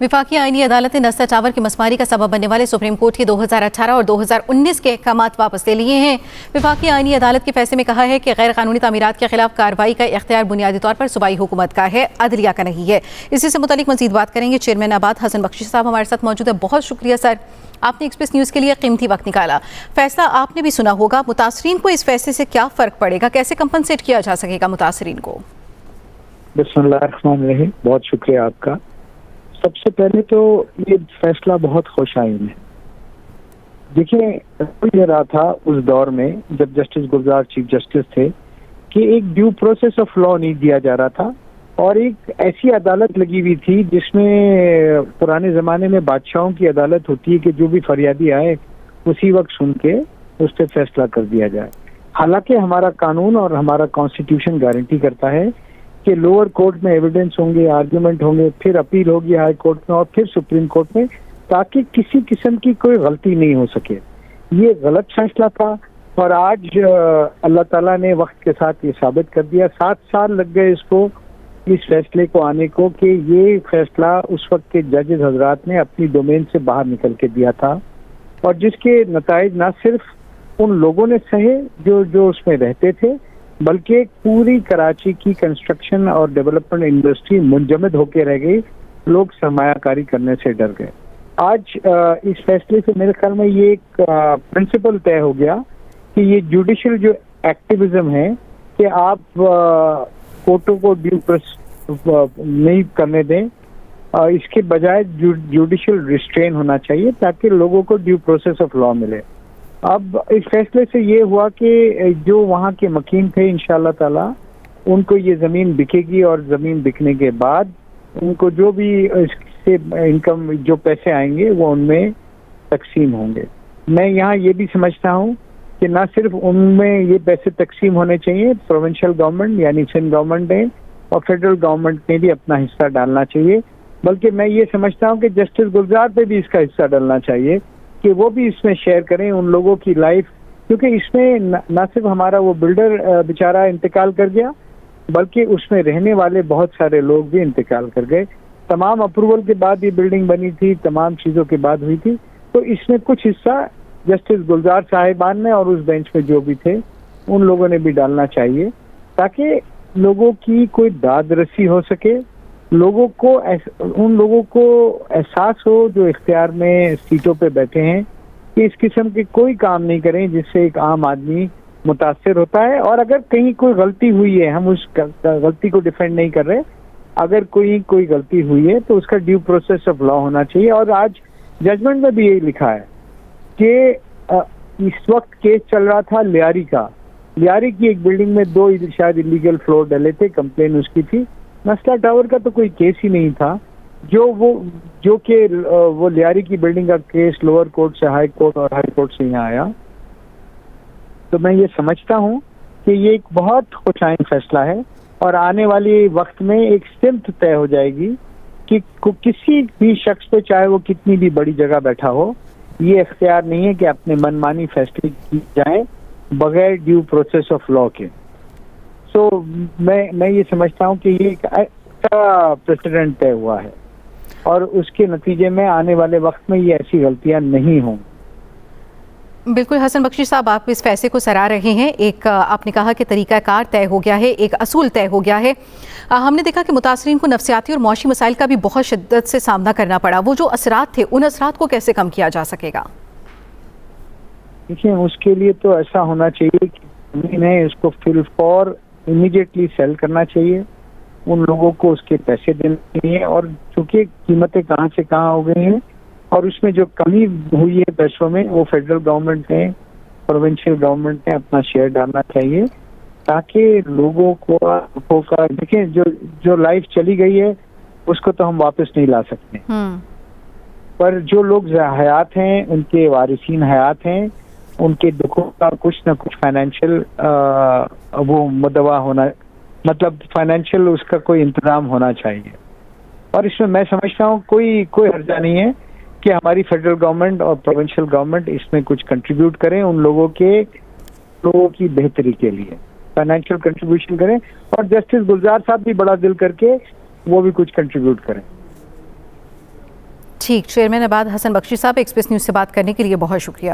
वफाकी आईनी अदालत ने नस्ता टावर की मसमारी का सबब बनने वाले सुप्रीम कोर्ट के 2018 और 2019 के अहकामात वापस ले लिए हैं। वफाकी आईनी अदालत के फैसले में कहा है कि गैर कानूनी तामीरात के खिलाफ कार्रवाई का इख्तियार बुनियादी तौर पर सूबाई हुकूमत का है, अदलिया का नहीं है। इसी से मुतालिक मजीद बात करेंगे चेयरमैन आबाद हसन बख्शी साहब हमारे साथ मौजूद है। बहुत शुक्रिया सर, आपने एक्सप्रेस न्यूज़ के लिए कीमती वक्त निकाला। फैसला आपने भी सुना होगा, मुतासरीन को इस फैसले से क्या फ़र्क पड़ेगा, कैसे कंपनसेट किया जा सकेगा मुतासरीन को? बिस्मिल्लाहिर्रहमानिर्रहीम, बहुत शुक्रिया आपका। सबसे पहले तो ये फैसला बहुत खुशाइन है। देखिए, ये रहा था उस दौर में जब जस्टिस गुलजार चीफ जस्टिस थे कि एक ड्यू प्रोसेस ऑफ लॉ नहीं दिया जा रहा था और एक ऐसी अदालत लगी हुई थी जिसमें पुराने ज़माने में बादशाहों की अदालत होती है कि जो भी फरियादी आए उसी वक्त सुन के उस पर फैसला कर दिया जाए। हालांकि हमारा कानून और हमारा कॉन्स्टिट्यूशन गारंटी करता है कि लोअर कोर्ट में एविडेंस होंगे, आर्ग्यूमेंट होंगे, फिर अपील होगी हाई कोर्ट में और फिर सुप्रीम कोर्ट में, ताकि किसी किस्म की कोई गलती नहीं हो सके। ये गलत फैसला था और आज अल्लाह ताला ने वक्त के साथ ये साबित कर दिया। 7 साल लग गए इसको, इस फैसले को आने को, कि ये फैसला उस वक्त के जजेस हजरात ने अपनी डोमेन से बाहर निकल के दिया था और जिसके नताइज ना सिर्फ उन लोगों ने सहे जो उसमें रहते थे, बल्कि पूरी कराची की कंस्ट्रक्शन और डेवलपमेंट इंडस्ट्री मुंजमद होकर रह गई। लोग सरमायाकारी करने से डर गए। आज इस फैसले से मेरे ख्याल में ये एक प्रिंसिपल तय हो गया कि ये जुडिशियल जो एक्टिविज्म है कि आप कोर्टों को ड्यू नहीं करने दें, इसके बजाय जुडिशियल रिस्ट्रेन होना चाहिए ताकि लोगों को ड्यू प्रोसेस ऑफ लॉ मिले। अब इस फैसले से ये हुआ कि जो वहाँ के मकीन थे इंशाअल्लाह ताला उनको ये ज़मीन बिकेगी और ज़मीन बिकने के बाद उनको जो भी इससे इनकम जो पैसे आएंगे वो उनमें तकसीम होंगे। मैं यहाँ ये भी समझता हूँ कि ना सिर्फ उनमें ये पैसे तकसीम होने चाहिए, प्रोविंशियल गवर्नमेंट यानी सिंध गवर्नमेंट ने और फेडरल गवर्नमेंट ने भी अपना हिस्सा डालना चाहिए, बल्कि मैं ये समझता हूँ कि जस्टिस गुलजार पे भी इसका हिस्सा डालना चाहिए कि वो भी इसमें शेयर करें उन लोगों की लाइफ, क्योंकि इसमें ना सिर्फ हमारा वो बिल्डर बेचारा इंतकाल कर गया बल्कि उसमें रहने वाले बहुत सारे लोग भी इंतकाल कर गए। तमाम अप्रूवल के बाद ये बिल्डिंग बनी थी, तमाम चीज़ों के बाद हुई थी, तो इसमें कुछ हिस्सा जस्टिस गुलजार साहिबान ने और उस बेंच में जो भी थे उन लोगों ने भी डालना चाहिए ताकि लोगों की कोई दाद रसी हो सके, उन लोगों को एहसास हो जो इख्तियार में सीटों पे बैठे हैं कि इस किस्म के कोई काम नहीं करें जिससे एक आम आदमी मुतासर होता है। और अगर कहीं कोई गलती हुई है, हम उस गलती को डिफेंड नहीं कर रहे, अगर कोई गलती हुई है तो उसका ड्यू प्रोसेस ऑफ लॉ होना चाहिए। और आज जजमेंट में भी यही लिखा है कि इस वक्त केस चल रहा था लियारी की एक बिल्डिंग में 2 शायद इलीगल फ्लोर डले थे, कंप्लेन उसकी थी। नस्ता टावर का तो कोई केस ही नहीं था, वो लियारी की बिल्डिंग का केस लोअर कोर्ट से हाई कोर्ट और हाई कोर्ट से यहाँ आया। तो मैं ये समझता हूँ कि ये एक बहुत खुशाइन फैसला है और आने वाले वक्त में एक सिमत तय हो जाएगी कि किसी भी शख्स पे, चाहे वो कितनी भी बड़ी जगह बैठा हो, ये इख्तियार नहीं है कि अपने मनमानी फैसले किए जाए बगैर ड्यू प्रोसेस ऑफ लॉ के। तो मैं ये समझता हूँ कि ये एक अच्छा प्रेसिडेंट तय हुआ है और उसके नतीजे में आने वाले वक्त में ये ऐसी गलतियां नहीं हों। बिल्कुल हसन बख्शी साहब, आप इस फैसले को सराह रहे हैं। एक आपने कहा कि तरीक़ाकार तय हो गया है, एक असूल तय हो गया है। हमने देखा कि मुतासरीन को नफ्सियाती और मौशी मसाइल का भी बहुत शिद्दत से सामना करना पड़ा। वो जो असरात थे, उन असरात को कैसे कम किया जा सकेगा? देखिए, उसके लिए तो ऐसा होना चाहिए कि ज़मीन है इसको फिलफौर इमीडिएटली सेल करना चाहिए, उन लोगों को उसके पैसे देने चाहिए। और चूंकि कीमतें कहाँ से कहाँ हो गई हैं और उसमें जो कमी हुई है पैसों में, वो फेडरल गवर्नमेंट ने, प्रोविंशियल गवर्नमेंट ने अपना शेयर डालना चाहिए ताकि लोगों को देखिए जो लाइफ चली गई है उसको तो हम वापस नहीं ला सकते, पर जो लोग हयात हैं, उनके वारिसीन हयात हैं, उनके दुखों का कुछ ना कुछ फाइनेंशियल वो मुदवा होना, मतलब फाइनेंशियल उसका कोई इंतजाम होना चाहिए। और इसमें मैं समझता हूँ कोई हर्जा नहीं है कि हमारी फेडरल गवर्नमेंट और प्रोविंशियल गवर्नमेंट इसमें कुछ कंट्रीब्यूट करें, उन लोगों की बेहतरी के लिए फाइनेंशियल कंट्रीब्यूशन करें और जस्टिस गुलजार साहब भी बड़ा दिल करके वो भी कुछ कंट्रीब्यूट करें। ٹھیک، چیئرمین آباد حسن بخشی صاحب ایکسپریس نیوز سے بات کرنے کے لیے بہت شکریہ.